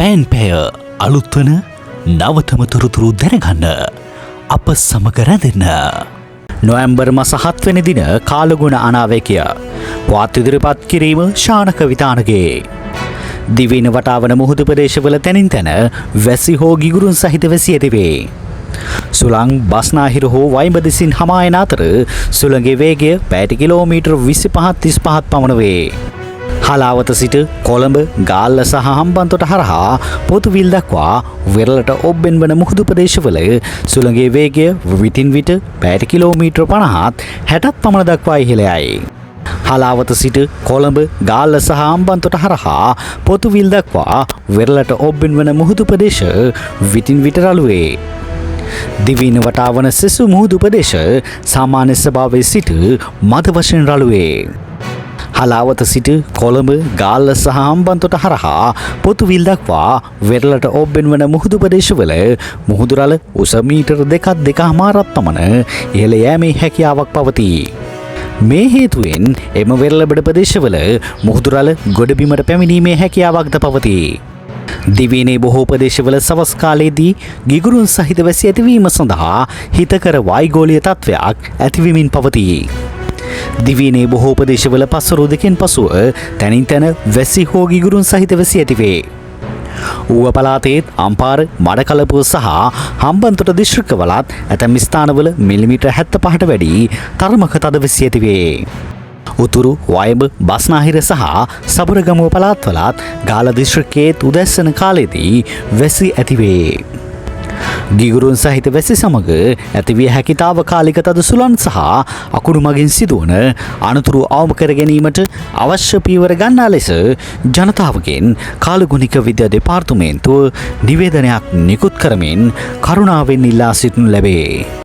ෆෑන්පෑය අලුත්වන නවතම තොරතුරු දැනගන්න අප සමග රැඳෙන්න. නොවැම්බර් මස 7 වෙනි දින කාලගුණ අනාවැකිය පුවත් ඉදිරිපත් කිරීම ශානක විතානගේ දිවයින වටාවන මුහුදු ප්‍රදේශවල තැනින් තැන වැසි හෝ ගිගුරුන් සහිත වැසි ඇතිවේ. සුළං බස්නාහිර හෝ වයිඹ දෙසින් හමායන අතර සුළඟේ වේගය පැයට කිලෝමීටර් 25-35 පමණ වේ. හලාවත සිට කොළඹ ගාල්ල සහ හම්බන්තොට හරහා පොතුවිල් දක්වා වෙරළට ඔබ්බෙන් වන මුහුදු ප්‍රදේශවල සුළඟේ වේගය විටින් විට පැයට කිලෝමීටර් 50-60 පමණ දක්වා ඉහළයයි. හලාවත සිට කොළඹ ගාල්ල සහ හම්බන්තොට හරහා පොතුවිල් දක්වා වෙරළට ඔබ්බෙන් වන මුහුදු ප්‍රදේශ විටින් විට රළු වේ. දිවයින වටාවන සෙසු මුහුදු ප්‍රදේශ සාමාන්‍ය ස්වභාවයේ සිට මද වශයෙන් රළු වේ. හලාවත සිට කොළඹ ගාල්ල සහ හම්බන්තොට හරහා පොතුවිල් දක්වා වෙරළට ඔබ්බෙන් වන මුහුදු ප්‍රදේශවල මුහුදු රළ උස මීටර් 2.5 පමණ ඉහළ යෑමේ හැකියාවක් පවතී. මේ හේතුවෙන් එම වෙරළ බඩ ප්‍රදේශවල මුහුදු රළ ගොඩබිමට පැමිණීමේ හැකියාවක්ද පවතී. දිවයිනේ බොහෝ ප්‍රදේශවල සවස් කාලයේදී ගිගුරුන් සහිත වැසි ඇතිවීම සඳහා හිතකර වායුගෝලීය තත්ත්වයක් ඇතිවෙමින් පවතී. දිවයිනේ බොහෝ ප්‍රදේශවල පස්වරු දෙකෙන් පසුව තැනින් තැන වැසි හෝ ගිගුරුන් සහිත වැසි ඇතිවේ. ඌව පළාතේත් අම්පාර මඩකලපුව සහ හම්බන්තොට දිස්ත්‍රික්කවලත් ඇතැම් ස්ථානවල මිලිමීටර් 75ට වැඩි තරමක තද වැසි ඇතිවේ. උතුරු වයඹ බස්නාහිර සහ සබරගමුව පළාත්වලත් ගාල්ල දිස්ත්‍රික්කයේ උදැස්සන කාලයේදී වැසි ඇතිවේ. ගිගුරුන් සහිත වැසි සමග ඇතිවිය හැකි තාවකාලික තද සුළං සහ අකුණු මගින් සිදුවන අනතුරු අවම කර ගැනීමට අවශ්‍ය පියවර ගන්නා ලෙස ජනතාවගෙන් කාලගුණික විද්‍යා දෙපාර්තමේන්තුව නිවේදනයක් නිකුත් කරමින් කරුණාවෙන් ඉල්ලා සිටිනු ලැබේ.